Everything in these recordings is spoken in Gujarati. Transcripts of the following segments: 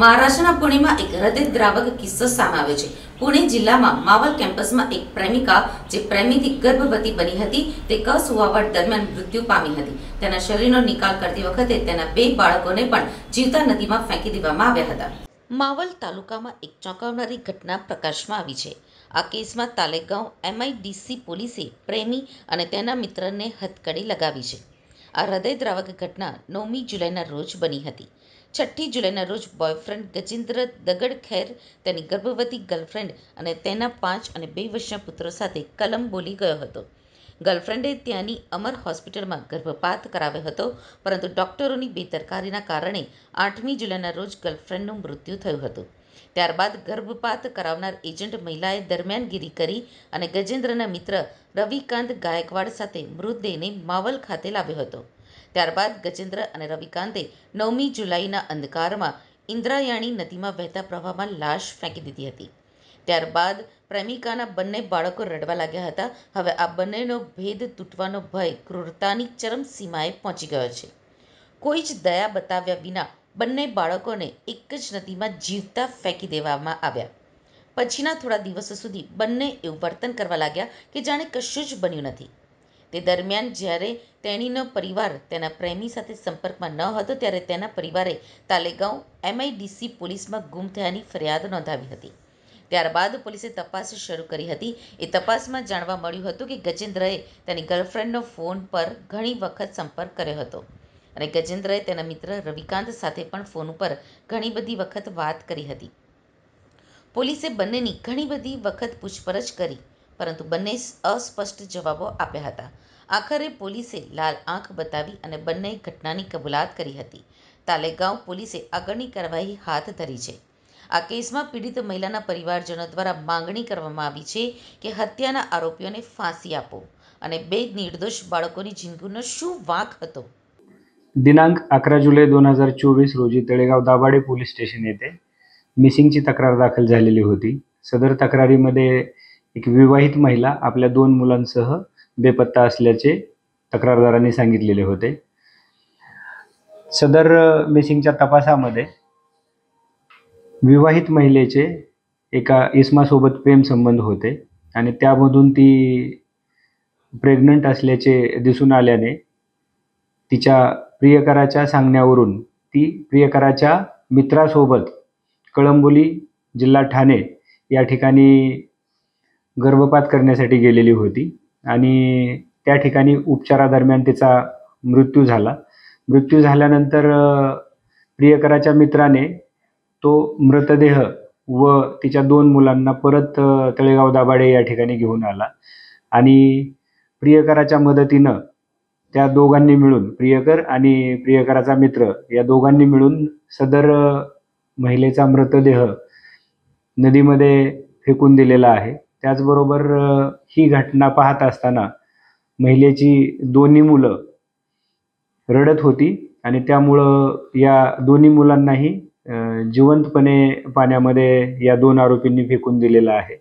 મહારાષ્ટ્રના પુણેમાં એક હૃદયદ્રાવક કિસ્સો સામે આવ્યો છે। પુણે જિલ્લામાં માવલ કેમ્પસમાં એક પ્રેમિકા જે પ્રેમીથી ગર્ભવતી બની હતી તે કસુવાવડ દરમિયાન મૃત્યુ પામી હતી। તેના શરીરનો નિકાલ કરતી વખતે તેના 2 બાળકોને પણ જીવતા નદીમાં ફેંકી દેવામાં આવ્યા હતા। માવલ તાલુકામાં એક ચોંકાવનારી ઘટના પ્રકાશમાં આવી છે। આ કેસમાં તાલેગાંવ MIDC પોલીસે પ્રેમી અને તેના મિત્રને હથકડી લગાવી છે। આ હૃદયદ્રાવક ઘટના 9મી જુલાઈના રોજ બની હતી। 6ઠી જુલાઈના રોજ બોયફ્રેન્ડ ગજેન્દ્ર દગડખેર તેની ગર્ભવતી ગર્લફ્રેન્ડ અને તેના 5 અને 2 વર્ષના પુત્રો સાથે કલંબોલી ગયો હતો। ગર્લફ્રેન્ડે ત્યાંની અમર હોસ્પિટલમાં ગર્ભપાત કરાવ્યો હતો, પરંતુ ડોક્ટરોની બેદરકારીના કારણે 8મી જુલાઈના રોજ ગર્લફ્રેન્ડનું મૃત્યુ થયું હતું। ત્યારબાદ ગર્ભપાત કરાવનાર એજન્ટ મહિલાએ દરમિયાનગીરી કરી અને ગજેન્દ્રના મિત્ર રવિકાંત ગાયકવાડ સાથે મૃતદેહને માવલ ખાતે લાવ્યો હતો। ત્યારબાદ ગજેન્દ્ર અને રવિકાંતે 9મી જુલાઈના અંધકારમાં ઇન્દ્રાયણી નદીમાં વહેતા પ્રવાહમાં લાશ ફેંકી દીધી હતી। ત્યારબાદ પ્રેમિકાના બંને બાળકો રડવા લાગ્યા હતા। હવે આ બંનેનો ભેદ તૂટવાનો ભય ક્રૂરતાની ચરમસીમાએ પહોંચી ગયો છે। કોઈ જ દયા બતાવ્યા વિના બંને બાળકોને એક જ નદીમાં જીવતા ફેંકી દેવામાં આવ્યા। પછીના થોડા દિવસો સુધી બંને એવું વર્તન કરવા લાગ્યા કે જાણે કશું જ બન્યું નથી। તે દરમિયાન જ્યારે તેણીનો પરિવાર તેના પ્રેમી સાથે સંપર્કમાં ન હતો, ત્યારે તેના પરિવારે તાલેગાંવ MIDC પોલીસમાં ગુમ થયાની ફરિયાદ નોંધાવી હતી। ત્યારબાદ પોલીસે તપાસ શરૂ કરી હતી। એ તપાસમાં જાણવા મળ્યું હતું કે ગજેન્દ્રએ તેની ગર્લફ્રેન્ડનો ફોન પર ઘણી વખત સંપર્ક કર્યો હતો અને ગજેન્દ્રએ તેના મિત્ર રવિકાંત સાથે પણ ફોન ઉપર ઘણી બધી વખત વાત કરી હતી। પોલીસે બંનેની ઘણી બધી વખત પૂછપરછ કરી, પરંતુ બંને અસ્પષ્ટ જવાબો આપ્યા હતા। આખરે પોલીસે લાલ આંખ બતાવી અને બંને ઘટનાની કબૂલાત કરી હતી। તાલેગાંવ પોલીસે આગળની કાર્યવાહી હાથ ધરી છે। આ કેસમાં પીડિત મહિલાના પરિવારજનો દ્વારા માંગણી કરવામાં આવી છે કે હત્યાના આરોપીઓને ફાંસી આપો અને 2 નિર્દોષ બાળકોની જિંદગીનો શું વાંક હતો। दिनांक 11 जुलै 2024 रोजी तळेगाव दाभाडे पोलीस स्टेशन येथे मिसिंगची तक्रार दाखल झालेली होती। सदर तक्रारीमध्ये एक विवाहित महिला आपल्या 2 मुलांसह बेपत्ता असल्याचे तक्रारदारांनी सांगितलेले होते। सदर मिसिंगच्या तपासामध्ये विवाहित महिलेचे एका इसमासोबत प्रेम संबंध होते आणि त्यामधून ती प्रेग्नंट असल्याचे दिसून आल्याने तिच्या प्रियकराच्या सांगण्यावरून ती प्रियकराच्या मित्रासोबत कळंबोली जिल्हा ठाणे या ठिकाणी गर्भपात करण्यासाठी गेलेली होती आणि त्या ठिकाणी उपचारादरम्यान तिचा मृत्यू झाला। मृत्यू झाल्यानंतर प्रियकराच्या मित्राने तो मृतदेह व तिच्या 2 मुलांना परत तळेगाव दाभाडे या ठिकाणी घेऊन आला आणि प्रियकराच्या मदतीनं त्या दोघांनी मिळून, प्रियकर आणि प्रियकराचा मित्र या दोघांनी मिळून सदर महिलेचा मृतदेह नदीमध्ये फेकून दिलेला आहे। त्याचबरोबर ही घटना पाहत असताना महिलेची दोन्ही मुलं रडत होती आणि त्यामुळं या दोन्ही मुलांनाही जिवंतपणे पाण्यामध्ये या 2 आरोपींनी फेकून दिलेलं आहे।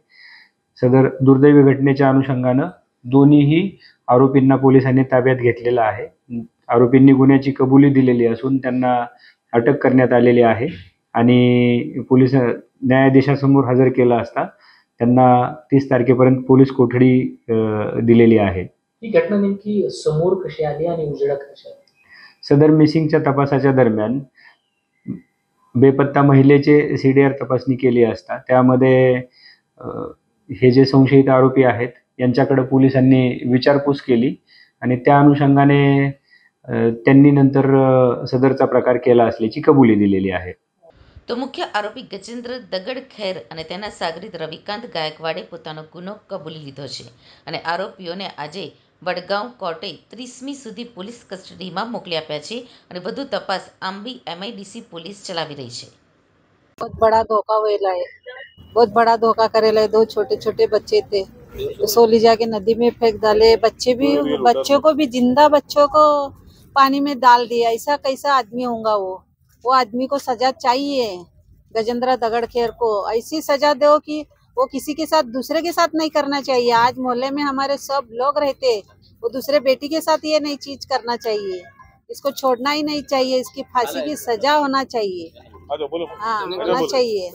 सदर दुर्दैवी घटनेच्या अनुषंगानं दोन्हीही आरोपींना पोलिसांनी ताब्यात घेतलेलं आहे। आरोपींनी गुन्ह्याची कबुली दिलेली असून त्यांना अटक करण्यात आलेली आहे आणि पोलीस न्यायाधीशासमोर हजर केला असता त्यांना 30 तारखेपर्यंत पोलीस कोठडी दिलेली आहे। ही घटना नेमकी समोर कशी आली आणि उजेडात कशी आली? सदर मिसिंगच्या तपासाच्या दरम्यान बेपत्ता महिलेचे CDR तपासणी केली असता त्यामध्ये हे जे संशयित आरोपी आहेत यांच्याकडे पोलिसांनी विचारपूस केली आणि त्या अनुषंगाने त्यांनी नंतर सदरचा प्रकार केला असल्याची कबुली दिलेली आहे। તો મુખ્ય આરોપી ગજેન્દ્ર દગડખેર અને તેના સાગરીત રવિકાંત ગાયકવાડે પોતાનો ગુનો કબૂલી લીધો છે અને આરોપીઓને આજે વડગાંવ કોર્ટે 30મી સુધી પોલીસ કસ્ટડીમાં મોકલી આપ્યા છે અને વધુ તપાસ આંબી MIDC પોલીસ ચલાવી રહી છે। बहुत बड़ा धोखा हुएला है, बहुत बड़ा धोखा करेला है। 2 छोटे छोटे बच्चे थे, तो सोली जाके नदी में फेंक डाले। बच्चों को भी, जिंदा बच्चों को पानी में डाल दिया। ऐसा कैसा आदमी होगा? वो आदमी को सजा चाहिए। गजेंद्र दगड़खेर को ऐसी सजा दो कि वो किसी के साथ, दूसरे के साथ नहीं करना चाहिए। आज मोहल्ले में हमारे सब लोग रहते, वो दूसरे बेटी के साथ ये नहीं चीज करना चाहिए। इसको छोड़ना ही नहीं चाहिए, इसकी फांसी की सजा होना चाहिए। बोलो हाँ होना चाहिए।